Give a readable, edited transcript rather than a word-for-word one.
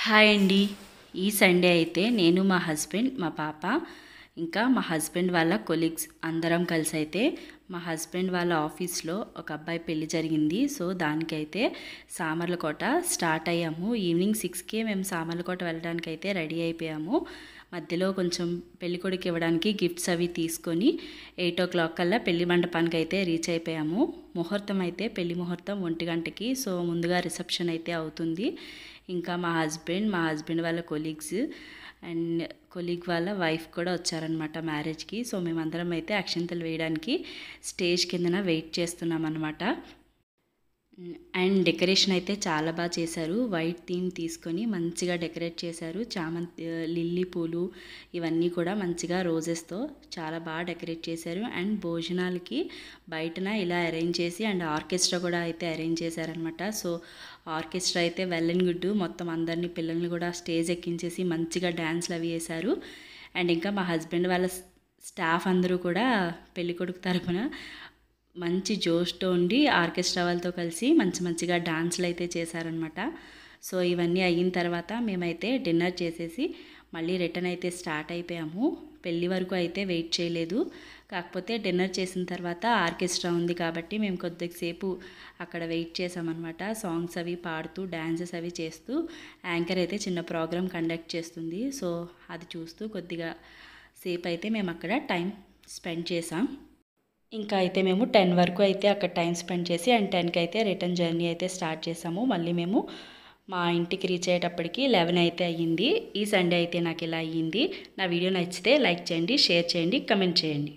Hi అండి. ఈ Sunday అయితే నేను మా హస్బెండ్, మా పాప, ఇంకా మా హస్బెండ్ వాళ్ళ కొలీగ్స్ అందరం కలిసి అయితే మా హస్బెండ్ వాళ్ళ ఆఫీస్లో ఒక అబ్బాయి పెళ్లి జరిగింది. సో దానికైతే సామర్లకోట స్టార్ట్ అయ్యాము. ఈవినింగ్ 6కే మేము సామర్లకోట వెళ్ళడానికి అయితే రెడీ అయిపోయాము. మధ్యలో కొంచెం పెళ్ళికొడుకు ఇవ్వడానికి గిఫ్ట్స్ అవి తీసుకొని 8 o'clock కల్లా పెళ్లి మండపానికి అయితే రీచ్ అయిపోయాము. ముహూర్తం అయితే పెళ్లి ముహూర్తం 1 గంటకి. సో ముందుగా రిసెప్షన్ అయితే అవుతుంది. ఇంకా మా హస్బెండ్ వాళ్ళ కొలీగ్స్ అండ్ కొలీగ్ వాళ్ళ వైఫ్ కూడా వచ్చారనమాట మ్యారేజ్కి. సో మేమందరం అయితే అక్షింతలు వేయడానికి స్టేజ్ కిందన వెయిట్ చేస్తున్నాం అనమాట. అండ్ డెకరేషన్ అయితే చాలా బాగా చేశారు. వైట్ థీమ్ తీసుకొని మంచిగా డెకరేట్ చేశారు. చామంతి, లిల్లీ పూలు ఇవన్నీ కూడా మంచిగా రోజెస్తో చాలా బాగా డెకరేట్ చేశారు. అండ్ భోజనాలకి బయటన ఇలా అరేంజ్ చేసి అండ్ ఆర్కెస్ట్రా కూడా అయితే అరేంజ్ చేశారనమాట. సో ఆర్కెస్ట్రా అయితే వెల్ అండ్ గుడ్, మొత్తం అందరినీ పిల్లల్ని కూడా స్టేజ్ ఎక్కించేసి మంచిగా డ్యాన్స్లు అవి వేశారు. అండ్ ఇంకా మా హస్బెండ్ వాళ్ళ స్టాఫ్ అందరూ కూడా పెళ్ళికొడుకు తరపున మంచి జోష్తో ఉండి ఆర్కెస్ట్రా వాళ్ళతో కలిసి మంచిగా డాన్స్లు అయితే చేశారనమాట. సో ఇవన్నీ అయిన తర్వాత మేమైతే డిన్నర్ చేసేసి మళ్ళీ రిటర్న్ అయితే స్టార్ట్ అయిపోయాము. పెళ్ళి వరకు అయితే వెయిట్ చేయలేదు. కాకపోతే డిన్నర్ చేసిన తర్వాత ఆర్కెస్ట్రా ఉంది కాబట్టి మేము కొద్దిసేపు అక్కడ వెయిట్ చేసామన్నమాట. సాంగ్స్ అవి పాడుతూ డ్యాన్సెస్ అవి చేస్తూ యాంకర్ అయితే చిన్న ప్రోగ్రామ్ కండక్ట్ చేస్తుంది. సో అది చూస్తూ కొద్దిగా సేపు అయితే మేము అక్కడ టైం స్పెండ్ చేసాం. ఇంకా అయితే మేము 10 వరకు అయితే అక్కడ టైం స్పెండ్ చేసి అండ్ 10కి అయితే రిటర్న్ జర్నీ అయితే స్టార్ట్ చేసాము. మళ్ళీ మేము మా ఇంటికి రీచ్ అయ్యేటప్పటికి 11 అయితే అయ్యింది. ఈ సండే అయితే నాకు ఇలా అయ్యింది. నా వీడియో నచ్చితే లైక్ చేయండి, షేర్ చేయండి, కమెంట్ చేయండి.